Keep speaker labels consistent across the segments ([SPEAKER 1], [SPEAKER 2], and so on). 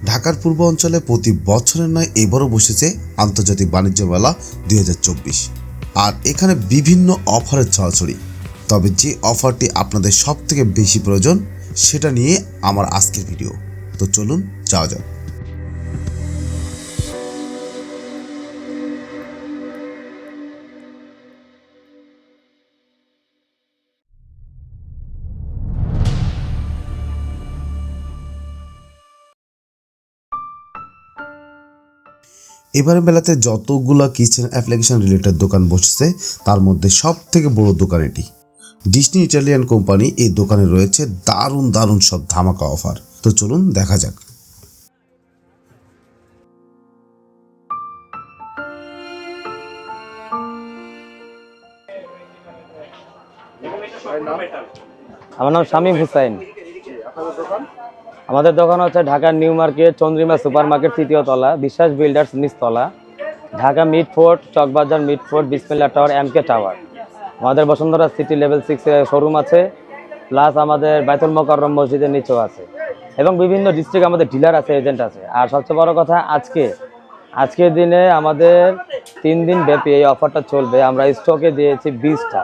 [SPEAKER 1] ঢাকার পূর্ব অঞ্চলে প্রতি বছরের নয় এবারও বসেছে আন্তর্জাতিক বাণিজ্য মেলা 2024, আর এখানে বিভিন্ন অফারের ছড়াছড়ি। তবে যে অফারটি আপনাদের সব থেকে বেশি প্রয়োজন সেটা নিয়ে আমার আজকের ভিডিও। তো চলুন যাওয়া যাক। এবারে মেলাতে যতগুলো কিচেন অ্যাপ্লিকেশন রিলেটেড দোকান বসেছে তার মধ্যে সব থেকে বড় দোকান এটি। ডিসনি ইটালিয়ান কোম্পানি এই দোকানে রয়েছে দারুণ দারুণ সব ধামাকা অফার। তো চলুন দেখা যাক।
[SPEAKER 2] আমার নাম শামীম হুসাইন। আমাদের দোকান হচ্ছে ঢাকার new market, Chandrima super market, 3য় তলা, বিশ্বাস বিল্ডার্স নিচতলা, Dhaka mid fort, Chawkbazar mid fort, Bismillah tower, MK tower. আমাদের বসুন্ধরা সিটি লেভেল 6 শোরুম আছে, প্লাস আমাদের বাইতুল মোকাররম মসজিদের নিচেও আছে, এবং বিভিন্ন ডিস্ট্রিক্ট আমাদের ডিলার আছে, এজেন্ট আছে। আর সবচেয়ে বড় কথা, আজকের দিনে আমাদের 3 দিন ব্যাপী এই অফারটা চলবে। আমরা স্টকে দিয়েছি 20টা।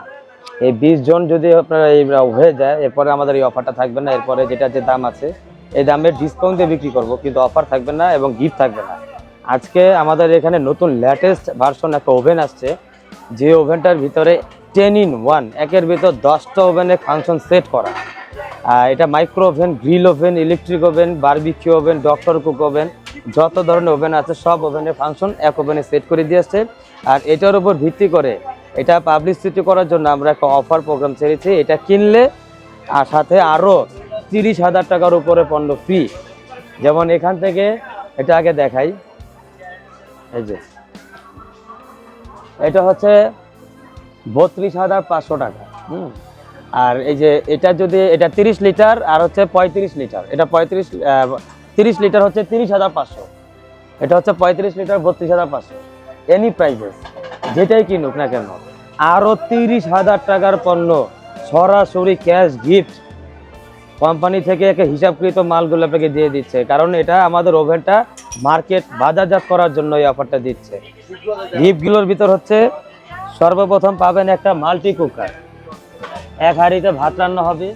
[SPEAKER 2] এই 20 জন যদি আপনারা এই হয়ে যায়, এরপরে আমাদের এই অফারটা থাকবে না। এরপরে যেটা যে দাম আছে এই দামের ডিসকাউন্ট দিয়ে বিক্রি করব, কিন্তু অফার থাকবে না এবং গিফট থাকবে না। আজকে আমাদের এখানে নতুন লেটেস্ট ভার্সন একটা ওভেন আসছে, যে ওভেনটার ভিতরে 10 in 1, একের ভিতর 10টা ওভেনের ফাংশন সেট করা। এটা micro oven, grill oven, electric oven, barbecue oven, doctor cook oven, যত ধরনের ওভেন আছে সব ওভেনের ফাংশন এক ওভেনে সেট করে দিয়ে আসছে। আর এটার উপর ভিত্তি করে এটা পাবলিসিটি করার জন্য আমরা একটা অফার প্রোগ্রাম ছেড়েছি। এটা কিনলে আর সাথে আরও 30,000 টাকার উপরে পণ্য ফ্রি। যেমন এখান থেকে এটা আগে দেখাই, এই যে এটা হচ্ছে 32,500 টাকা। আর এই যে এটা যদি এটা 30 লিটার আর হচ্ছে 35 লিটার, এটা 30 লিটার হচ্ছে 30,500, এটা হচ্ছে 35 লিটার 32,500। এনি প্রাইজেস যেটাই কিনুক না কেন আরও 30,000 টাকার পণ্য সরাসরি ক্যাশ গিফট কোম্পানি থেকে একটা হিসাবকৃত মালগুলো আপনাকে দিয়ে দিচ্ছে। কারণ এটা আমাদের ওভেনটা মার্কেট বাজারজাত করার জন্য এই অফারটা দিচ্ছে। গিফটগুলোর ভিতর হচ্ছে সর্বপ্রথম পাবেন একটা মাল্টি কুকার, এক হাঁড়িতে ভাত রান্না হবে,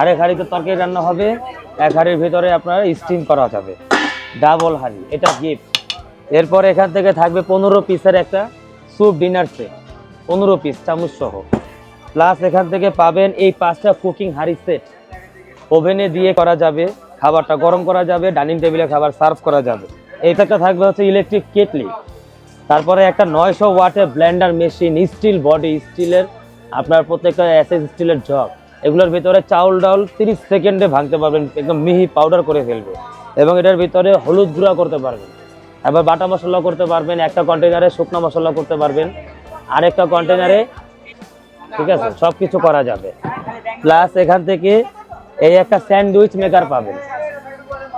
[SPEAKER 2] আরেক হাঁড়িতে তরকারি রান্না হবে, এক হাঁড়ির ভিতরে আপনার স্টিম করা যাবে, ডাবল হাঁড়ি, এটা গিফট। এরপর এখান থেকে থাকবে 15 পিসের একটা স্যুপ ডিনার সেট, 15 পিস চামচ সহ। প্লাস এখান থেকে পাবেন এই 5টা কুকিং হাঁড়ি সেট, ওভেনে দিয়ে করা যাবে, খাবারটা গরম করা যাবে, ডাইনিং টেবিলে খাবার সার্ভ করা যাবে। এইটা থাকবে হচ্ছে ইলেকট্রিক কেটলি। তারপরে একটা 900 ওয়াটের ব্লেন্ডার মেশিন, স্টিল বডি, স্টিলের আপনার প্রত্যেকটা এসএস স্টিলের জগ। এগুলোর ভিতরে চাউল ডাউল 30 সেকেন্ডে ভাঙতে পারবেন, একদম মিহি পাউডার করে ফেলবে। এবং এটার ভিতরে হলুদ গুঁড়া করতে পারবেন, আবার বাটা মশলা করতে পারবেন, একটা কন্টেনারে শুকনো মশলা করতে পারবেন, আরেকটা কন্টেনারে, ঠিক আছে, সব কিছু করা যাবে। প্লাস এখান থেকে এই একটা স্যান্ডউইচ মেকার পাবেন।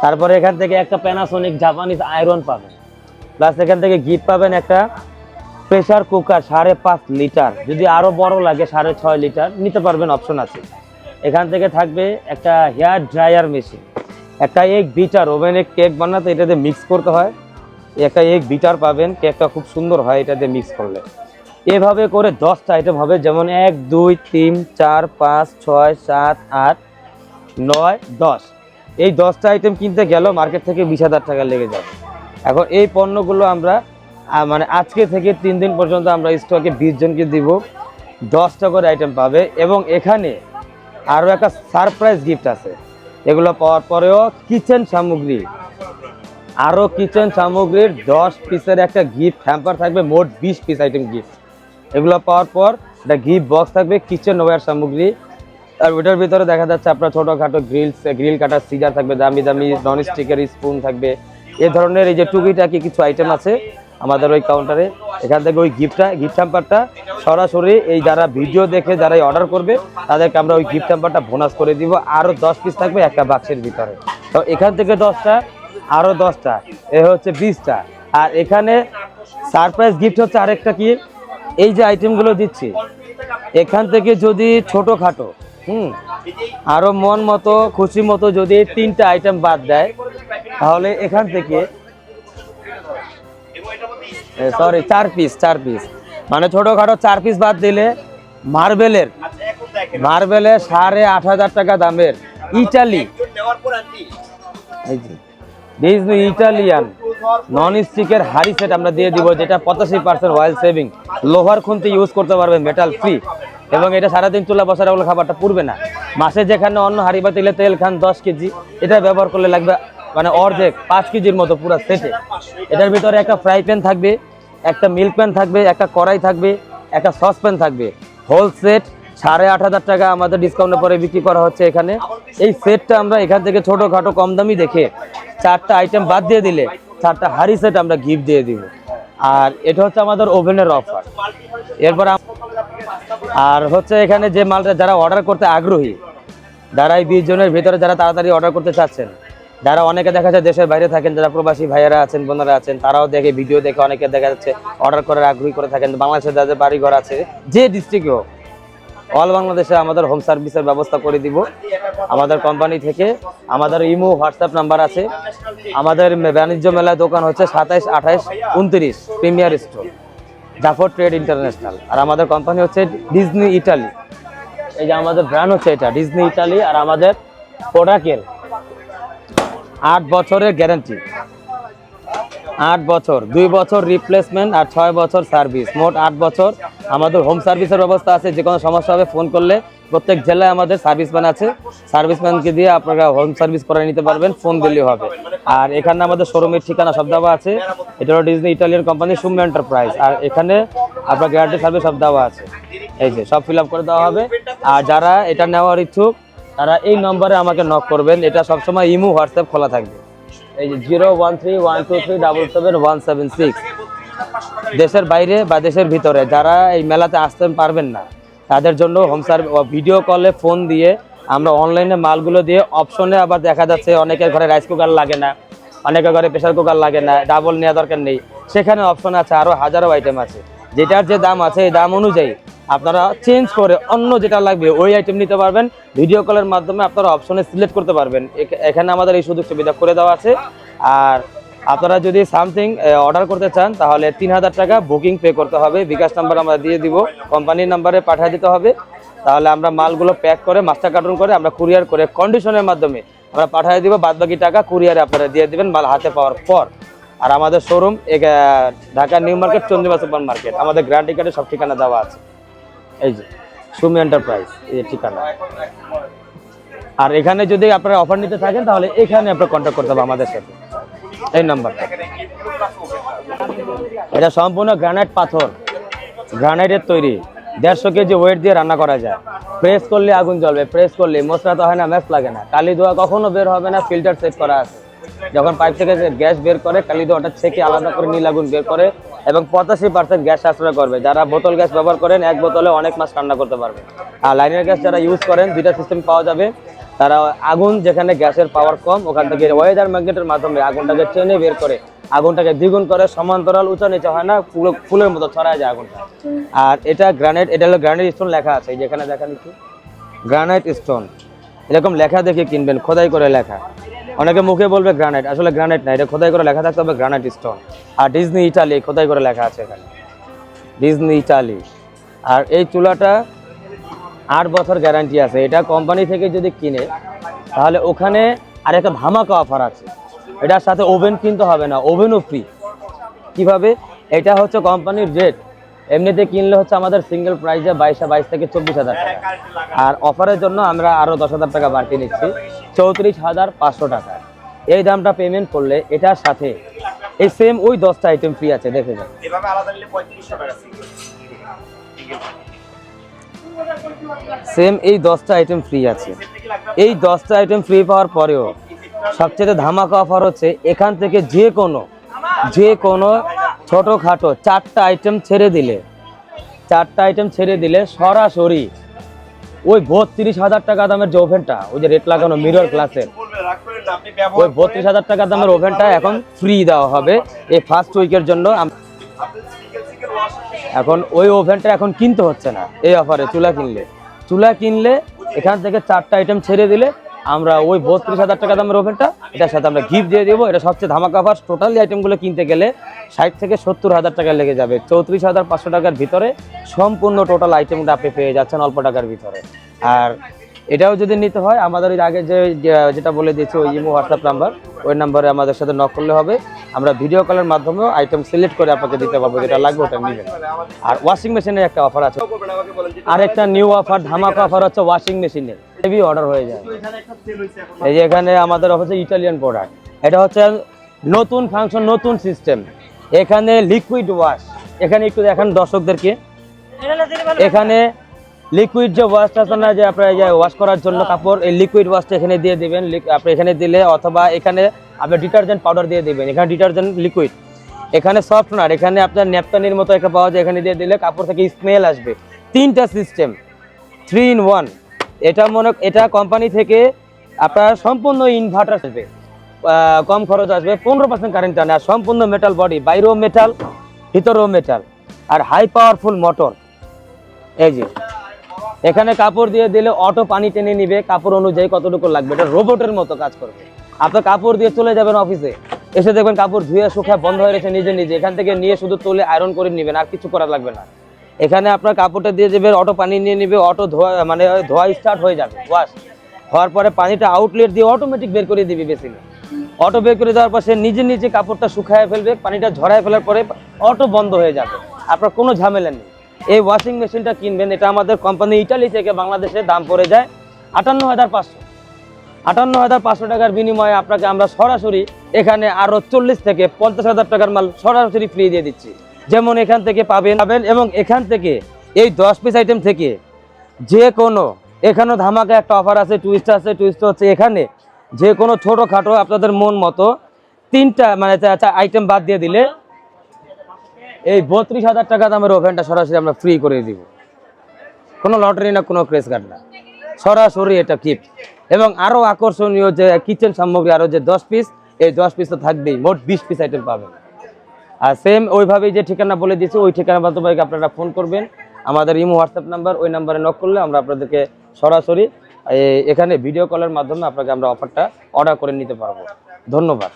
[SPEAKER 2] তারপরে এখান থেকে একটা প্যানাসোনিক জাপানিজ আয়রন পাবেন। প্লাস এখান থেকে গিফট পাবেন একটা প্রেসার কুকার 5.5 লিটার, যদি আরও বড় লাগে 6.5 লিটার নিতে পারবেন, অপশন আছে। এখান থেকে থাকবে একটা হেয়ার ড্রায়ার মেশিন, একটা এগ বিটার, ওভেনে কেক বানাতে এটাতে মিক্স করতে হয়, একটা এগ বিটার পাবেন, কেকটা খুব সুন্দর হয় এটাতে মিক্স করলে। এভাবে করে 10টা আইটেম হবে, যেমন 1 2 3 4 5 6 7 8 9 10। এই 10টা আইটেম কিনতে গেলেও মার্কেট থেকে 20,000 টাকা লেগে যাবে। এখন এই পণ্যগুলো আমরা মানে আজকে থেকে 3 দিন পর্যন্ত আমরা স্টকে 20 জনকে দিব, 10টা করে আইটেম পাবে। এবং এখানে আরও একটা সারপ্রাইজ গিফট আছে। এগুলো পাওয়ার পরেও কিচেন সামগ্রী, আরও কিচেন সামগ্রীর 10 পিসের একটা গিফট হ্যাম্পার থাকবে, মোট 20 পিস আইটেম গিফট। এগুলো পাওয়ার পর একটা গিফট বক্স থাকবে কিচেন ওয়্যার সামগ্রী। আর ওইটার ভিতরে দেখা যাচ্ছে আপনার ছোটোখাটো গ্রিল কাটার সিজার থাকবে, দামি দামি নন স্টিকের স্পুন থাকবে, এ ধরনের এই যে টুকিটাকি কিছু আইটেম আছে আমাদের ওই কাউন্টারে। এখান থেকে ওই গিফট হ্যাম্পারটা সরাসরি এই যারা ভিডিও দেখে যারা অর্ডার করবে তাদেরকে আমরা ওই গিফট হ্যাম্পারটা বোনাস করে দিব। আরও 10 পিস থাকবে একটা বাক্সের ভিতরে। তো এখান থেকে 10টা, আরও 10টা, এ হচ্ছে 20টা। আর এখানে সারপ্রাইজ গিফট হচ্ছে আরেকটা কি, এই যে আইটেমগুলো দিচ্ছি এখান থেকে যদি ছোটোখাটো আরো মন মতো খুশি মতো যদি 3টা আইটেম বাদ দেয় তাহলে এখান থেকে সরি 4 পিস মানে ছোটখাটো 4 পিস বাদ দিলে মার্বেলের 8,500 টাকা দামের ইটালি ডিজনি ইটালিয়ান নন স্টিকের হাড়ি সেট আমরা দিয়ে দিব, যেটা 85% অয়েল সেভিং, লোহার খুন্তি ইউজ করতে পারবেন, মেটাল ফ্রি, এবং এটা সারাদিন চুলা বসার ওগুলো খাবারটা পুড়বে না। মাসে যেখানে অন্য হাড়ি বা তেল খান 10 কেজি, এটা ব্যবহার করলে লাগবে মানে অর্ধেক 5 কেজির মতো পুরো সেটে। এটার ভিতরে একটা ফ্রাই প্যান থাকবে, একটা মিল্ক প্যান থাকবে, একটা কড়াই থাকবে, একটা সস প্যান থাকবে। হোল সেট 8,500 টাকা আমাদের ডিসকাউন্টের পরে বিক্রি করা হচ্ছে এখানে। এই সেটটা আমরা এখান থেকে ছোটোখাটো কম দামি দেখে 4টা আইটেম বাদ দিয়ে দিলে 4টা হাড়ি সেট আমরা গিফট দিয়ে দিব। আর এটা হচ্ছে আমাদের ওভেনের অফার। এরপর আর হচ্ছে এখানে যে মালটা যারা অর্ডার করতে আগ্রহী, যারা এই 20 জনের ভিতরে যারা তাড়াতাড়ি অর্ডার করতে চাচ্ছেন, যারা অনেকে দেখা যায় দেশের বাইরে থাকেন, যারা প্রবাসী ভাইয়েরা আছেন, বোনেরা আছেন, তারাও দেখে ভিডিও দেখে অনেকে দেখা যাচ্ছে অর্ডার করার আগ্রহী করে থাকেন। বাংলাদেশের যাদের বাড়িঘর আছে যে ডিস্ট্রিক্টেও, অল বাংলাদেশে আমাদের হোম সার্ভিসের ব্যবস্থা করে দিব আমাদের কোম্পানি থেকে। আমাদের ইমো হোয়াটসঅ্যাপ নাম্বার আছে। আমাদের বাণিজ্য মেলায় দোকান হচ্ছে 27, 28, 29 premier store, Jafar trade international. আর আমাদের কোম্পানি হচ্ছে ডিজনি ইটালি। এই যে আমাদের ব্র্যান্ড হচ্ছে এটা ডিজনি ইটালি। আর আমাদের প্রোডাক্টের 8 বছরের গ্যারান্টি, 8 বছর, 2 বছর রিপ্লেসমেন্ট আর 6 বছর সার্ভিস, মোট 8 বছর। আমাদের হোম সার্ভিসের ব্যবস্থা আছে। যে কোনো সমস্যা হবে ফোন করলে প্রত্যেক জেলায় আমাদের সার্ভিসম্যান আছে, সার্ভিসম্যানকে দিয়ে আপনারা হোম সার্ভিস করে নিতে পারবেন, ফোন দিলেই হবে। আর এখানে আমাদের শোরুমের ঠিকানা সব দেওয়া আছে। এটা হলো ডিজনি ইটালিয়ান কোম্পানি, সুম এন্টারপ্রাইজ। আর এখানে আপনার গ্যারান্টি সার্ভিস সব দেওয়া আছে। এই যে সব ফিল আপ করে দেওয়া হবে। আর যারা এটা নেওয়ার ইচ্ছুক তারা এই নম্বরে আমাকে নক করবেন। এটা সবসময় ইমো হোয়াটসঅ্যাপ খোলা থাকবে। এই যে 013123777176। দেশের বাইরে বা দেশের ভিতরে যারা এই মেলাতে আসতে পারবেন না, তাদের জন্য হোম সার্ভিস ভিডিও কলে ফোন দিয়ে আমরা অনলাইনে মালগুলো দিয়ে অপশনে, আবার দেখা যাচ্ছে অনেকের ঘরে রাইস কুকার লাগে না, অনেকের ঘরে প্রেশার কুকার লাগে না, ডাবল নেওয়া দরকার নেই, সেখানে অপশন আছে, আরও হাজারো আইটেম আছে। যেটার যে দাম আছে এই দাম অনুযায়ী আপনারা চেঞ্জ করে অন্য যেটা লাগবে ওই আইটেম নিতে পারবেন। ভিডিও কলের মাধ্যমে আপনারা অপশনে সিলেক্ট করতে পারবেন। এখানে আমাদের এই সুযোগ সুবিধা করে দেওয়া আছে। আর আপনারা যদি সামথিং অর্ডার করতে চান তাহলে 3,000 টাকা বুকিং পে করতে হবে। বিকাশ নাম্বার আমরা দিয়ে দিব, কোম্পানির নাম্বারে পাঠিয়ে দিতে হবে। তাহলে আমরা মালগুলো প্যাক করে মাস্টার কার্টুন করে আমরা কুরিয়ার করে কন্ডিশনের মাধ্যমে আমরা পাঠিয়ে দিব। বাদবাকি টাকা কুরিয়ারে আপনারা দিয়ে দিবেন মাল হাতে পাওয়ার পর। আর আমাদের showroom Dhaka new market, Chandrima super market. আমাদের গ্যারান্টি কার্ডে সব ঠিকানা দেওয়া আছে। এই যে সুমি এন্টারপ্রাইজ এই ঠিকানা। আর এখানে যদি আপনারা অফার নিতে থাকেন তাহলে এখানে আপনারা কন্ট্যাক্ট করতে হবে আমাদের সাথে, এই নাম্বারটা। এটা সম্পূর্ণ গ্রানাইট পাথর, গ্রানাইটের তৈরি। 150 কেজি ওয়েট দিয়ে রান্না করা যায়। প্রেস করলে আগুন জ্বলবে, প্রেস করলে মশলাতে হয় না, ম্যাচ লাগে না, কালি ধোয়া কখনো বের হবে না। ফিল্টার সেট করা আছে, যখন পাইপ থেকে গ্যাস বের করে কালি ধোয়াটা ছেঁকে আলাদা করে নীল আগুন বের করে, এবং 85% গ্যাস সাশ্রয় করবে। যারা বোতল গ্যাস ব্যবহার করেন এক বোতলে অনেক মাছ রান্না করতে পারবেন। আর লাইনের গ্যাস যারা ইউজ করেন, 2টা সিস্টেম পাওয়া যাবে। তারা আগুন যেখানে গ্যাসের পাওয়ার কম, ওখান থেকে ওয়েদার ম্যাগনেটের মাধ্যমে আগুনটাকে টেনে বের করে আগুনটাকে দ্বিগুণ করে, সমান্তরাল উঁচা নিচে হয় না, পুরো ফুলের মতো ছড়ায় যায় আগুনটা। আর এটা গ্রানাইট, এটা হলো গ্রানাইট স্টোন লেখা আছে, যেখানে দেখেন একটু গ্রানাইট স্টোন এরকম লেখা দেখে কিনবেন, খোদাই করে লেখা। অনেকে মুখে বলবে গ্রানাইট, আসলে গ্রানাইট না, এটা খোদাই করে লেখা থাকতে হবে গ্রানাইট স্টোন। আর ডিজনি ইটালি খোদাই করে লেখা আছে এখানে, ডিজনি ইটালি। আর এই চুলাটা 8 বছর গ্যারান্টি আছে। এটা কোম্পানি থেকে যদি কিনে তাহলে ওখানে আর একটা ধামাকা অফার আছে। এটার সাথে ওভেন কিনতে হবে না, ওভেনও ফ্রি। কিভাবে? এটা হচ্ছে কোম্পানির রেট, এমনিতে কিনলে হচ্ছে আমাদের সিঙ্গেল প্রাইসে 22 থেকে 24,000 টাকা। আর অফারের জন্য আমরা আরও 10,000 টাকা বাড়তি নিচ্ছি, 34,500 টাকা। এই দামটা পেমেন্ট করলে এটার সাথে এই সেম ওই 10টা আইটেম ফ্রি আছে। দেখে যান,
[SPEAKER 3] এভাবে আলাদা নিলে 3500 টাকা
[SPEAKER 2] সেম এই 10টা আইটেম ফ্রি আছে। এই 10টা আইটেম ফ্রি পাওয়ার পরেও সবচেয়ে ধামাকা অফার হচ্ছে এখান থেকে যে কোনো ছোটোখাটো 4টা আইটেম ছেড়ে দিলে সরাসরি ওই 32,000 টাকা দামের যে ওভেনটা, ওই যে রেট লাগানো মিরর গ্লাসের, ওই 32,000 টাকা দামের ওভেনটা এখন ফ্রি দেওয়া হবে এই ফার্স্ট উইকের জন্য। এখন ওই ওভেনটা এখন কিনতে হচ্ছে না এই অফারে। চুলা কিনলে এখান থেকে 4টা আইটেম ছেড়ে দিলে আমরা ওই 32,000 টাকা দামের ওভেনটা এটার সাথে আমরা গিফট দিয়ে দেবো। এটা সবচেয়ে ধামাকা অফার। টোটালি আইটেমগুলো কিনতে গেলে 60 থেকে 70,000 টাকা লেগে যাবে। 34,500 টাকার ভিতরে সম্পূর্ণ টোটাল আইটেমটা আপনি পেয়ে যাচ্ছেন অল্প টাকার ভিতরে। আর এটাও যদি নিতে হয় আমাদের ওই আগে যেটা বলে দিয়েছি ওই ইমো হোয়াটসঅ্যাপ নাম্বার, ওই নাম্বারে আমাদের সাথে নক করলে হবে। আমরা ভিডিও কলের মাধ্যমেও আইটেম সিলেক্ট করে আপনাকে দিতে পারবো, যেটা লাগবে ওটা নেবেন। আর ওয়াশিং মেশিনের একটা অফার আছে, আর একটা নিউ অফার ধামাকা অফার হচ্ছে ওয়াশিং মেশিনের হেভি অর্ডার হয়ে যায়। এই যে এখানে আমাদের হচ্ছে ইটালিয়ান প্রোডাক্ট, এটা হচ্ছে নতুন ফাংশন, নতুন সিস্টেম। এখানে লিকুইড ওয়াশ, এখানে একটু দেখেন দর্শকদেরকে, এখানে লিকুইড যে ওয়াশটা আছে না, যে আপনার ওয়াশ করার জন্য কাপড়, এই লিকুইড ওয়াশটা এখানে দিয়ে দিবেন। আপনি এখানে দিলে অথবা এখানে আপনি ডিটারজেন্ট পাউডার দিয়ে দিবেন। এখানে ডিটারজেন্ট লিকুইড, এখানে সফটনার, এখানে আপনার ন্যাপকিনের মতো একটা পাওয়া যায়, এখানে দিয়ে দিলে কাপড় থেকে স্মেল আসবে। 3টা সিস্টেম 3 in 1। এটা কোম্পানি থেকে আপনার সম্পূর্ণ ইনভার্টার আসবে, কম খরচ আসবে, 15% কারেন্ট টানে, আর সম্পূর্ণ মেটাল বডি, বাইরেও মেটাল ভিতরেও মেটাল, আর হাই পাওয়ারফুল মোটর। এই যে এখানে কাপড় দিয়ে দিলে অটো পানি টেনে নিবে কাপড় অনুযায়ী কতটুকু লাগবে। এটা রোবটের মতো কাজ করবে। আপনার কাপড় দিয়ে চলে যাবেন অফিসে, এসে দেখবেন কাপড় ধুয়ে শুকায় বন্ধ হয়ে গেছে নিজে নিজে। এখান থেকে নিয়ে শুধু তুলে আয়রন করে নেবেন, আর কিছু করা লাগবে না। এখানে আপনার কাপড়টা দিয়ে দেবেন, অটো পানি নিয়ে নিবে, অটো ধোয়া মানে ধোয়া স্টার্ট হয়ে যাবে। ওয়াশ হওয়ার পরে পানিটা আউটলেট দিয়ে অটোমেটিক বের করে দিবে বেসিনে। অটো বের করে দেওয়ার পর সে নিজে নিজে কাপড়টা শুকায় ফেলবে, পানিটা ঝরায় ফেলার পরে অটো বন্ধ হয়ে যাবে। আপনার কোনো ঝামেলা নেই। এই ওয়াশিং মেশিনটা কিনবেন, এটা আমাদের কোম্পানি ইটালি থেকে বাংলাদেশে দাম পড়ে যায় 58,500। 58,500 টাকার বিনিময়ে আপনাকে আমরা সরাসরি এখানে আরো 40 থেকে 50,000 টাকার মাল সরাসরি ফ্রি দিয়ে দিচ্ছি। যেমন এখান থেকে পাবেন, এবং এখান থেকে এই 10 পিস আইটেম থেকে যে কোনো, এখানেও ধামাকা একটা অফার আছে, টুইস্ট আছে। টুইস্ট হচ্ছে এখানে যে কোনো ছোটোখাটো আপনাদের মন মতো 3টা মানে আইটেম বাদ দিয়ে দিলে এই 32,000 টাকা দামের ওভেনটা সরাসরি আমরা ফ্রি করে দিব। কোনো লটারি না, কোনো ক্রেস কার্ড না, সরাসরি এটা গিফট। এবং আরও আকর্ষণীয় যে কিচেন সামগ্রী আরও যে 10 পিস, এই 10 পিস তো থাকবেই, মোট 20 পিস আইটেম পাবেন। আর সেম ওইভাবেই যে ঠিকানা বলে দিয়েছি, ওই ঠিকানার মাধ্যমে আপনারা ফোন করবেন। আমাদের ইমো হোয়াটসঅ্যাপ নাম্বার, ওই নাম্বারে নক করলে আমরা আপনাদেরকে সরাসরি এখানে ভিডিও কলের মাধ্যমে আপনাকে আমরা অফারটা অর্ডার করে নিতে পারবো। ধন্যবাদ।